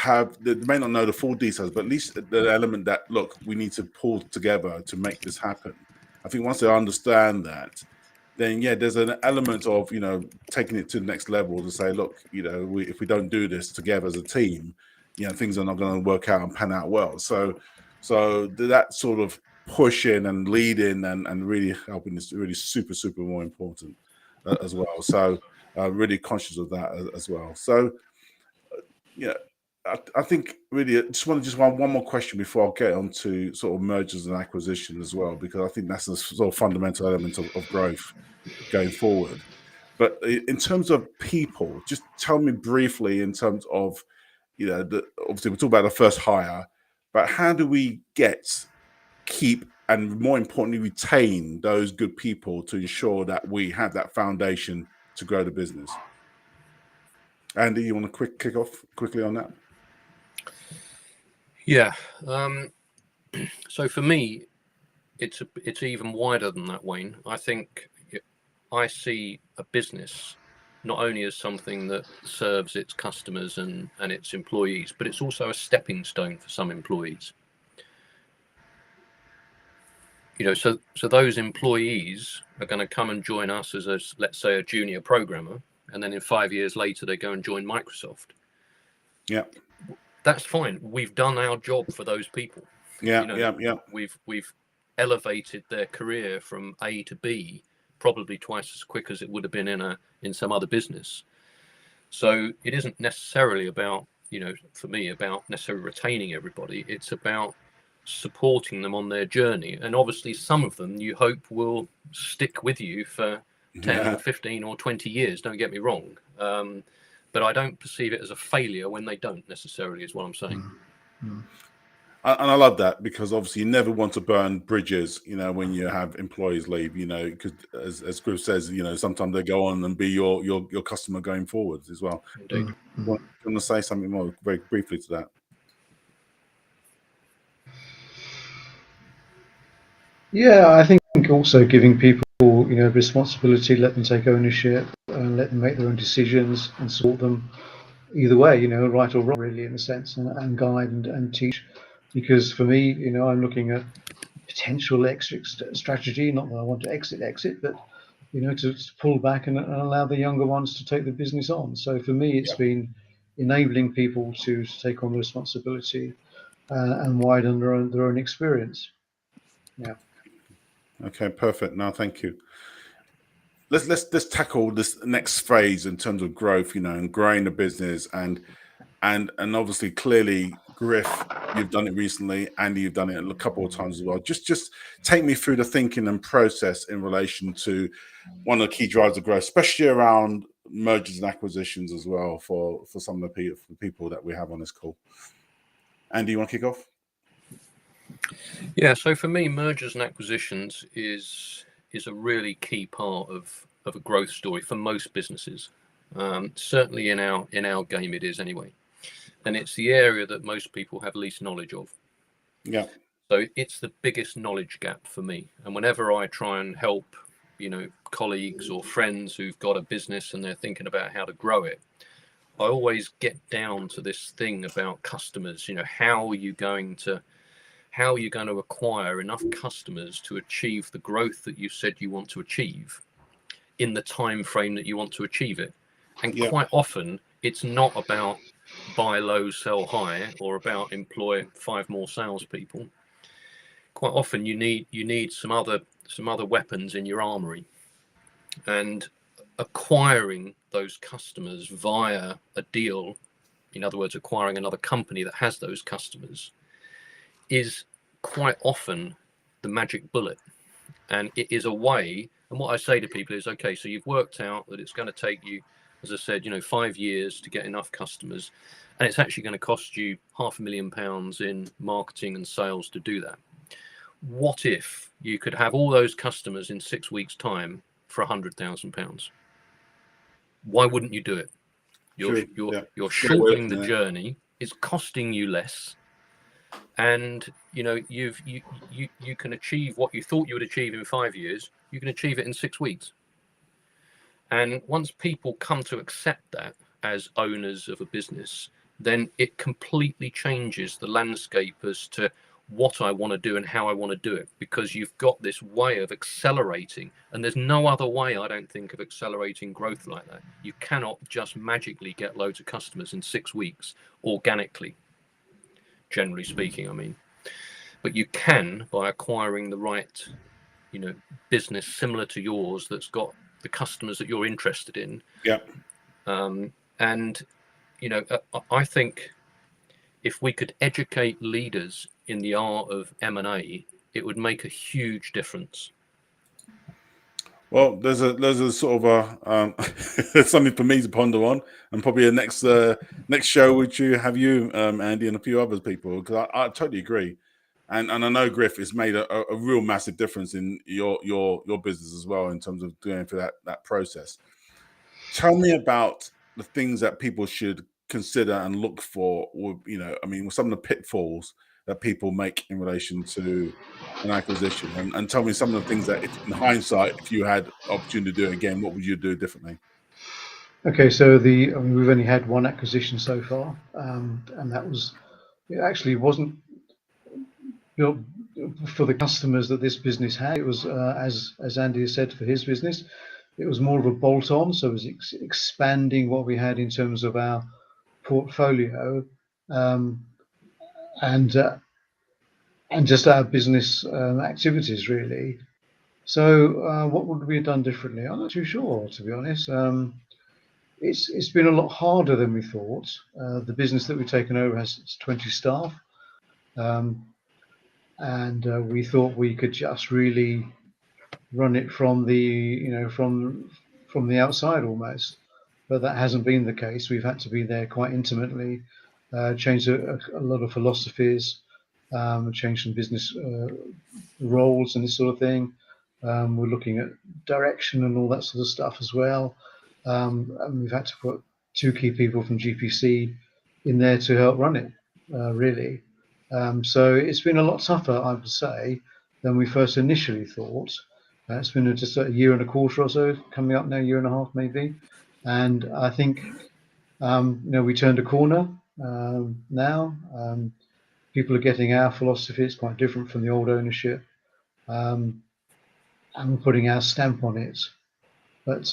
they may not know the full details, but at least the element that, look, we need to pull together to make this happen. I think once they understand that, then there's an element of taking it to the next level to say, look, if we don't do this together as a team, things are not going to work out and pan out well. So that sort of pushing and leading and really helping is really super more important as well. So really conscious of that as well. So I think really I just want to one more question before I get on to sort of mergers and acquisition as well, because I think that's a sort of fundamental element of growth going forward. But in terms of people, just tell me briefly in terms of, obviously we talk about the first hire, but how do we keep, and more importantly, retain those good people to ensure that we have that foundation to grow the business? Andy, you want to kick off quickly on that? Yeah. So for me, it's even wider than that, Wayne. I think I see a business not only as something that serves its customers and its employees, but it's also a stepping stone for some employees. So those employees are going to come and join us as let's say, a junior programmer, and then in 5 years later they go and join Microsoft. Yeah. That's fine. We've done our job for those people. Yeah. We've elevated their career from A to B probably twice as quick as it would have been in some other business. So it isn't necessarily about, for me, about necessarily retaining everybody. It's about supporting them on their journey. And obviously some of them you hope will stick with you for 10 or 15 or 20 years, don't get me wrong. But I don't perceive it as a failure when they don't necessarily, is what I'm saying. Mm. And I love that, because obviously you never want to burn bridges, when you have employees leave, because as Griff says, sometimes they go on and be your customer going forward as well. Indeed. Want to say something more very briefly to that? Yeah, I think also giving people, responsibility, let them take ownership, let them make their own decisions and support them either way, right or wrong, really, in a sense, and guide and teach. Because for me, I'm looking at potential exit strategy, not that I want to exit, but to pull back and allow the younger ones to take the business on. So for me, it's been enabling people to take on the responsibility and widen their own experience. Yeah. Okay, perfect. No, thank you. Let's tackle this next phase in terms of growth, and growing the business, and obviously, clearly, Griff, you've done it recently, Andy, you've done it a couple of times as well. Just take me through the thinking and process in relation to one of the key drivers of growth, especially around mergers and acquisitions as well, for some of the people that we have on this call. Andy, you want to kick off? Yeah, so for me, mergers and acquisitions is a really key part of a growth story for most businesses. Certainly in our game, it is anyway, and it's the area that most people have least knowledge of. Yeah. So it's the biggest knowledge gap for me. And whenever I try and help, colleagues or friends who've got a business and they're thinking about how to grow it, I always get down to this thing about customers. How are you going to acquire enough customers to achieve the growth that you said you want to achieve in the time frame that you want to achieve it? And quite often it's not about buy low, sell high, or about employ 5 more salespeople. Quite often you need some other weapons in your armory, and acquiring those customers via a deal, in other words, acquiring another company that has those customers, is quite often the magic bullet. And it is a way, and what I say to people is, okay, so you've worked out that it's going to take you, as I said, 5 years to get enough customers, and it's actually going to cost you £500,000 in marketing and sales to do that. What if you could have all those customers in 6 weeks' time for £100,000? Why wouldn't you do it? You're shortening the journey. It's costing you less, and you can achieve what you thought you would achieve in 5 years. You can achieve it in 6 weeks. And once people come to accept that as owners of a business, then it completely changes the landscape as to what I want to do and how I want to do it, because you've got this way of accelerating, and there's no other way, I don't think, of accelerating growth like that. You cannot just magically get loads of customers in 6 weeks organically, generally speaking, I mean. But you can by acquiring the right, business similar to yours that's got the customers that you're interested in. Yeah. And I think if we could educate leaders in the art of M&A, it would make a huge difference. Well, there's a sort of there's something for me to ponder on, and probably a next show which have you, Andy, and a few other people, because I totally agree, and I know Griff has made a real massive difference in your business as well in terms of going through that process. Tell me about the things that people should consider and look for, or some of the pitfalls that people make in relation to an acquisition, and tell me some of the things that, if in hindsight, if you had opportunity to do it again, what would you do differently? Okay, so we've only had one acquisition so far, and it actually wasn't built for the customers that this business had. It was, as Andy has said, for his business. It was more of a bolt-on, so it was expanding what we had in terms of our portfolio, and just our business activities, really. So what would we have done differently? I'm not too sure, to be honest. It's been a lot harder than we thought. The business that we've taken over has 20 staff, and we thought we could just really run it from the outside almost, but that hasn't been the case. We've had to be there quite intimately, change a lot of philosophies, change some business roles and this sort of thing. We're looking at direction and all that sort of stuff as well. And we've had to put 2 key people from GPC in there to help run it, really. So it's been a lot tougher, I would say, than we first initially thought. It's been just a year and a quarter or so, coming up now, year and a half maybe. And I think, we turned a corner now. People are getting our philosophy. It's quite different from the old ownership. And we're putting our stamp on it. But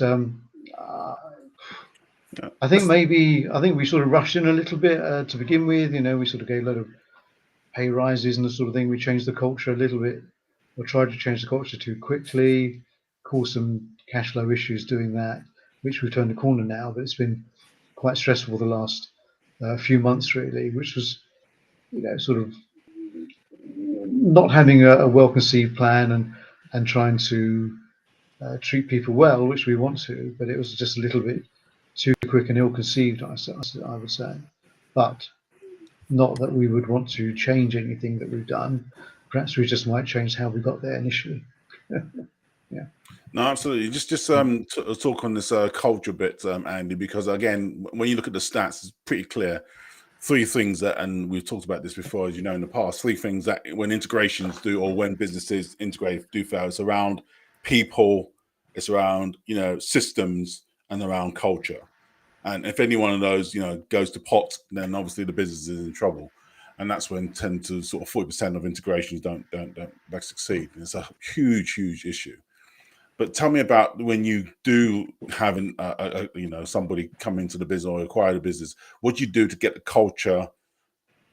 I think we sort of rushed in a little bit to begin with. We sort of gave a lot of pay rises and the sort of thing. We changed the culture a little bit, or tried to change the culture too quickly, caused some cash flow issues doing that, which we've turned the corner now. But it's been quite stressful the last few months, really, which was, sort of not having a well-conceived plan and trying to treat people well, which we want to, but it was just a little bit too quick and ill-conceived, I would say. But not that we would want to change anything that we've done. Perhaps we just might change how we got there initially. Yeah. No, absolutely. Just talk on this culture bit, Andy, because again, when you look at the stats, it's pretty clear. 3 things that, and we've talked about this before, as you know, in the past, 3 things that when integrations do, or when businesses integrate do fail, it's around people, it's around, systems, and around culture. And if any one of those, goes to pot, then obviously the business is in trouble. And that's when sort of 40% of integrations don't succeed. And it's a huge, huge issue. But tell me about when you do have somebody come into the business or acquire the business, what do you do to get the culture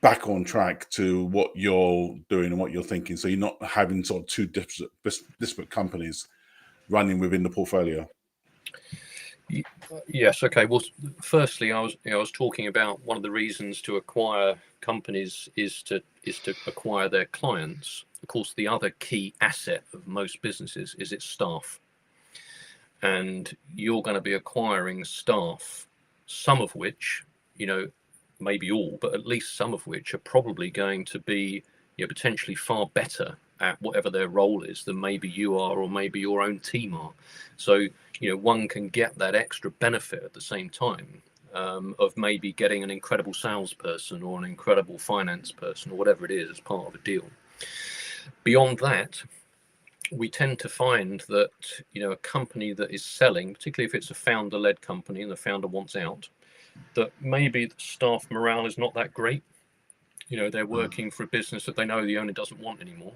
back on track to what you're doing and what you're thinking, so you're not having sort of 2 disparate companies running within the portfolio? Yes. Okay. Well, firstly, I was talking about one of the reasons to acquire companies is to acquire their clients. Of course, the other key asset of most businesses is its staff, and you're going to be acquiring staff, some of which, maybe all, but at least some of which are probably going to be, potentially far better at whatever their role is than maybe you are, or maybe your own team are. So, one can get that extra benefit at the same time of maybe getting an incredible salesperson or an incredible finance person or whatever it is as part of a deal. Beyond that, we tend to find that, a company that is selling, particularly if it's a founder-led company and the founder wants out, that maybe the staff morale is not that great. They're working for a business that they know the owner doesn't want anymore.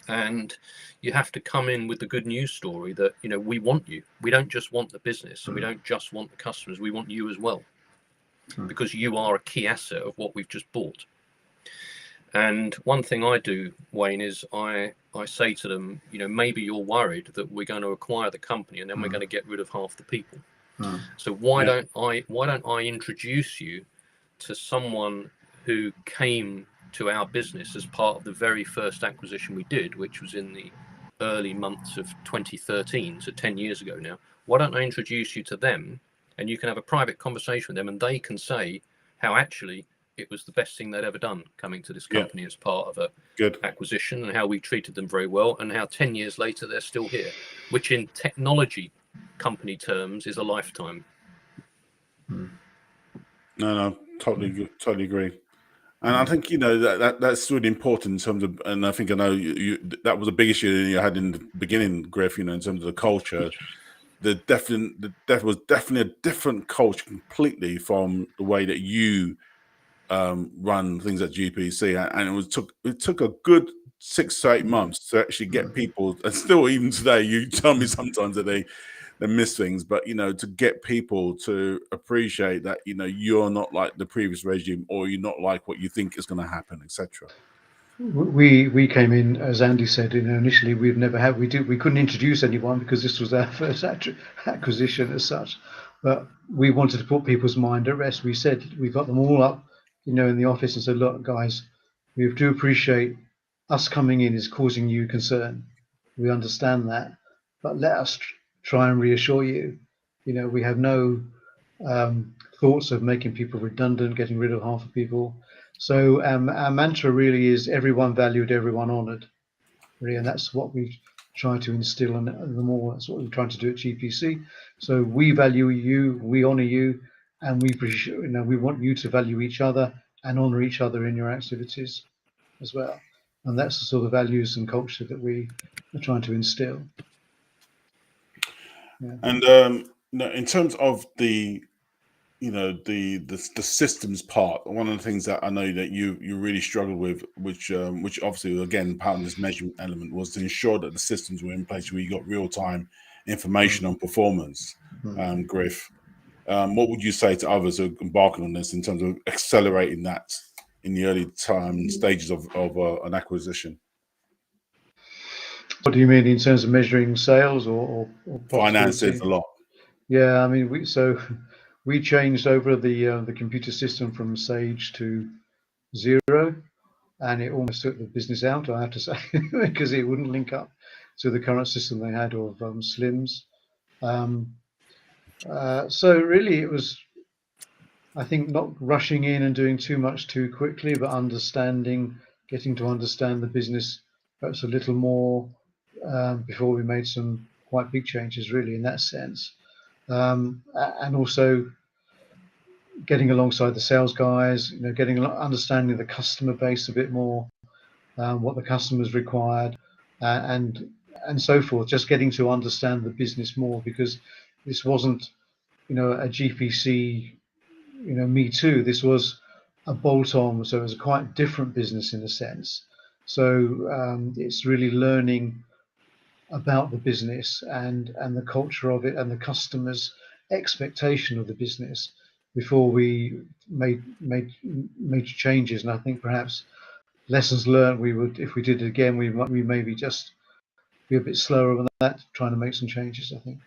And you have to come in with the good news story that, we want you. We don't just want the business, and we don't just want the customers. We want you as well, because you are a key asset of what we've just bought. And one thing I do, Wayne, is I say to them, maybe you're worried that we're going to acquire the company and then we're going to get rid of half the people. So why don't I introduce you to someone who came to our business as part of the very first acquisition we did, which was in the early months of 2013, so 10 years ago now. Why don't I introduce you to them, and you can have a private conversation with them, and they can say how actually it was the best thing they'd ever done coming to this company as part of a good acquisition, and how we treated them very well, and how 10 years later they're still here, which in technology company terms is a lifetime. No, totally agree. And I think that's really important in terms of, and I think I know you that was a big issue you had in the beginning, Griff. In terms of the culture, there was definitely a different culture completely from the way that you run things at GPC, and it took a good 6 to 8 months to actually get people, and still even today you tell me sometimes that they miss things, but to get people to appreciate that you're not like the previous regime, or you're not like what you think is going to happen, etc. We came in, as Andy said, initially we couldn't introduce anyone because this was our first acquisition as such, but we wanted to put people's mind at rest. We said we got them all up, in the office and said, look, guys, we do appreciate us coming in is causing you concern. We understand that, but let us try and reassure you. We have no thoughts of making people redundant, getting rid of half of people. So our mantra really is everyone valued, everyone honoured, really, and that's what we try to instill in them all. That's what we're trying to do at GPC. So we value you, we honour you, and we want you to value each other and honour each other in your activities as well. And that's the sort of values and culture that we are trying to instill. Yeah. And in terms of the the systems part, one of the things that I know that you really struggled with, which obviously again part of this measurement element, was to ensure that the systems were in place where you got real-time information on performance. Griff, what would you say to others who are embarking on this in terms of accelerating that in the early time stages of an acquisition? What do you mean in terms of measuring sales or Finances a lot. Yeah, I mean, we changed over the computer system from Sage to Zero, and it almost took the business out, I have to say, because it wouldn't link up to the current system they had of Slims. So really, it was, I think, not rushing in and doing too much too quickly, but getting to understand the business perhaps a little more before we made some quite big changes, really, in that sense. And also getting alongside the sales guys, understanding the customer base a bit more, what the customers required, and so forth. Just getting to understand the business more, because this wasn't, a GPC, me too. This was a bolt-on, so it was a quite different business in a sense. So it's really learning about the business and the culture of it and the customers' expectation of the business before we made major changes. And I think perhaps lessons learned, if we did it again, we maybe just be a bit slower on that, trying to make some changes. I think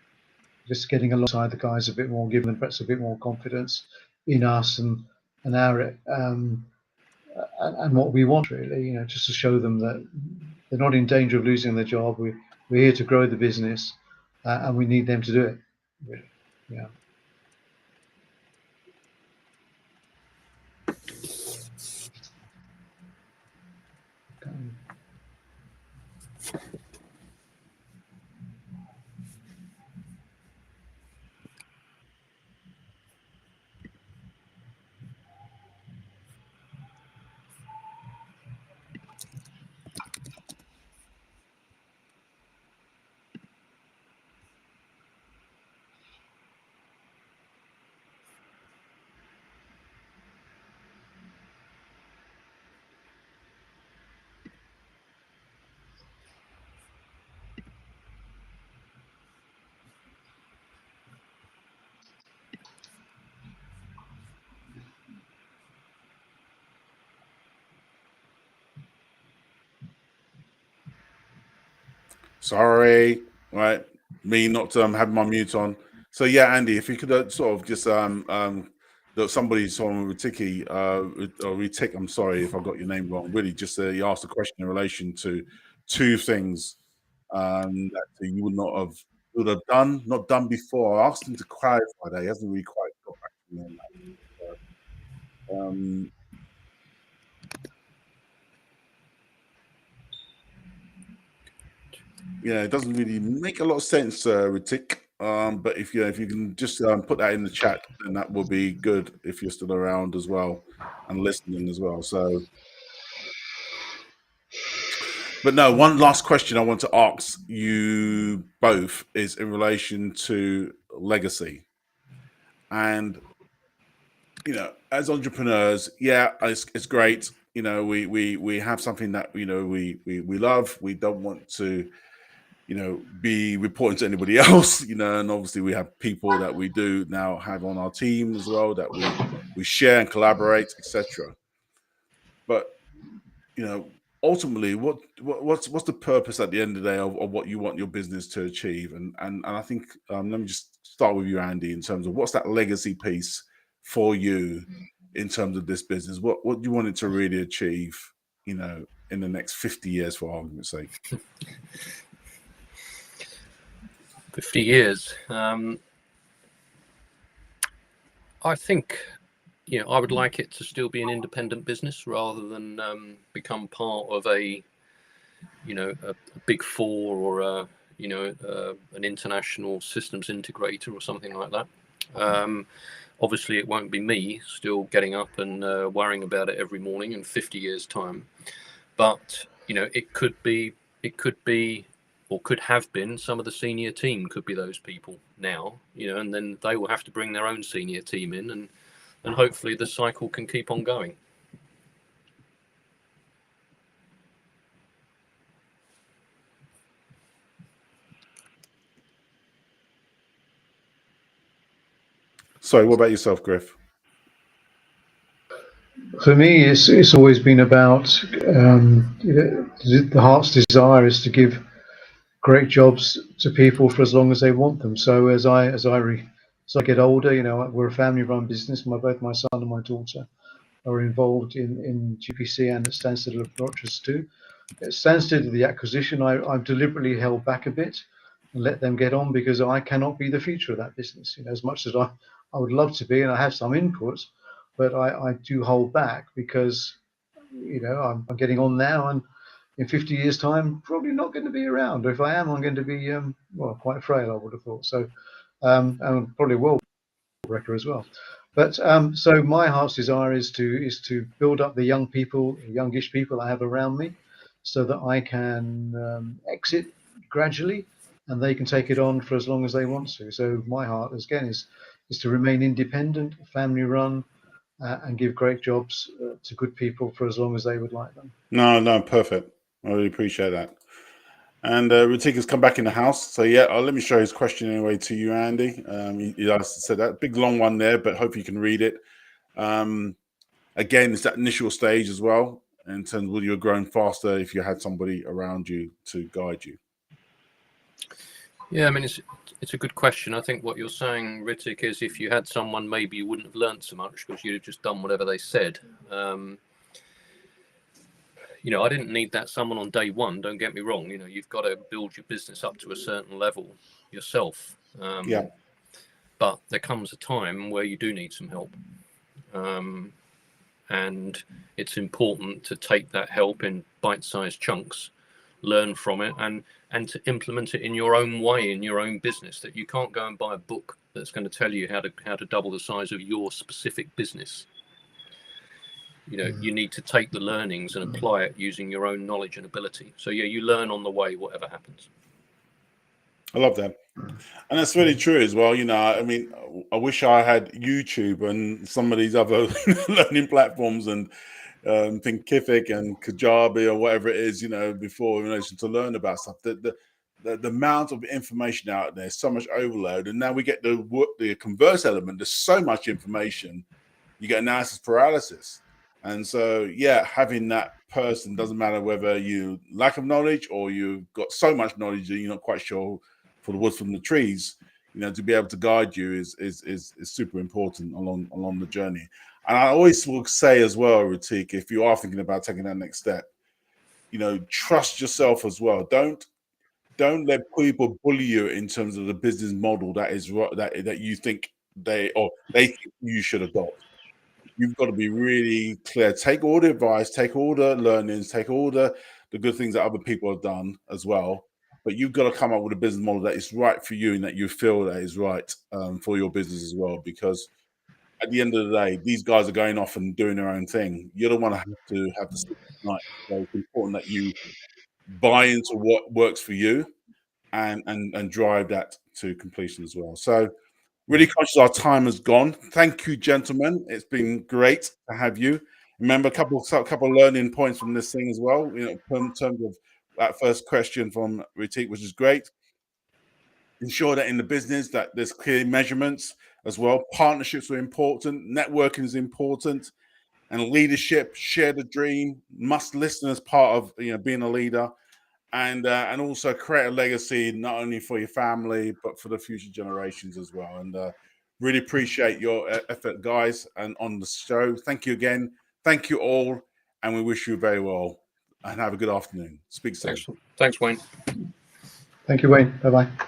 just getting alongside the guys a bit more, giving them perhaps a bit more confidence in us and our and what we want, really, just to show them that they're not in danger of losing their job. We're here to grow the business, and we need them to do it, really. Yeah. Sorry, right? Me not having my mute on. So yeah, Andy, if you could sort of just someone with Tiki or Ritik, I'm sorry if I got your name wrong. Really, just you asked a question in relation to two things that you would have not done before. I asked him to clarify that. He hasn't really quite got back to me on that. Yeah, it doesn't really make a lot of sense, Ritik. But if you can just put that in the chat, then that will be good if you're still around as well and listening as well. So, but no, one last question I want to ask you both is in relation to legacy. And as entrepreneurs, yeah, it's great. We have something that we love. We don't want to be reporting to anybody else, and obviously we have people that we do now have on our team as well that we share and collaborate, etc. But ultimately, what's the purpose at the end of the day of what you want your business to achieve? And I think let me just start with you, Andy, in terms of what's that legacy piece for you in terms of this business? What do you want it to really achieve, in the next 50 years, for argument's sake? 50 years. I think, I would like it to still be an independent business rather than become part of a big four or an international systems integrator or something like that. Obviously, it won't be me still getting up and worrying about it every morning in 50 years' time. But it could be, or could have been, some of the senior team could be those people now. And then they will have to bring their own senior team in, and hopefully the cycle can keep on going. Sorry, what about yourself, Griff? For me, it's always been about the heart's desire is to give great jobs to people for as long as they want them. So as I get older, we're a family-run business. Both my son and my daughter are involved in GPC and at Stanstead Laboratories too. At Stanstead, the acquisition, I've deliberately held back a bit and let them get on, because I cannot be the future of that business. As much as I would love to be, and I have some input, but I do hold back because I'm getting on now, and in 50 years' time, probably not going to be around. Or if I am, I'm going to be quite frail, I would have thought. So, and probably a world wrecker as well. But so my heart's desire is to build up the youngish people I have around me, so that I can exit gradually, and they can take it on for as long as they want to. So my heart, again, is to remain independent, family run, and give great jobs to good people for as long as they would like them. No, perfect. I really appreciate that. And Ritik has come back in the house. So yeah, let me show his question anyway to you, Andy. He said that big long one there, but hope you can read it. Again, it's that initial stage as well, in terms of will you have grown faster if you had somebody around you to guide you? Yeah, I mean, it's a good question. I think what you're saying, Ritik, is if you had someone, maybe you wouldn't have learned so much because you'd have just done whatever they said. I didn't need that someone on day one. Don't get me wrong. You've got to build your business up to a certain level yourself. Yeah. But there comes a time where you do need some help. And it's important to take that help in bite-sized chunks, learn from it, and to implement it in your own way, in your own business. That you can't go and buy a book that's going to tell you how to double the size of your specific business. You need to take the learnings and apply it using your own knowledge and ability. So yeah, you learn on the way, whatever happens. I love that. And that's really true as well. I mean, I wish I had YouTube and some of these other learning platforms and Thinkific and Kajabi or whatever it is, before, in relation to learn about stuff. The amount of information out there, so much overload. And now we get the converse element. There's so much information, you get analysis paralysis. And so, yeah, having that person, doesn't matter whether you lack of knowledge or you've got so much knowledge that you're not quite sure for the woods from the trees, to be able to guide you is super important along the journey. And I always will say as well, Ritik, if you are thinking about taking that next step, trust yourself as well. Don't let people bully you in terms of the business model that you think they think you should adopt. You've got to be really clear. Take all the advice, take all the learnings, take all the good things that other people have done as well. But you've got to come up with a business model that is right for you and that you feel that is right for your business as well. Because at the end of the day, these guys are going off and doing their own thing. You don't want to have to sleep at night. So it's important that you buy into what works for you and drive that to completion as well. So really conscious our time has gone. Thank you, gentlemen. It's been great to have you. Remember a couple learning points from this thing as well. In terms of that first question from Ritik, which is great. Ensure that in the business that there's clear measurements as well. Partnerships are important. Networking is important. and leadership. Share the dream. Must listen as part of being a leader, and also create a legacy not only for your family but for the future generations as well. And really appreciate your effort, guys, and on the show. Thank you again. Thank you all, and we wish you very well. And have a good afternoon. Speak soon. Thanks, Wayne. Thank you, Wayne. Bye-bye.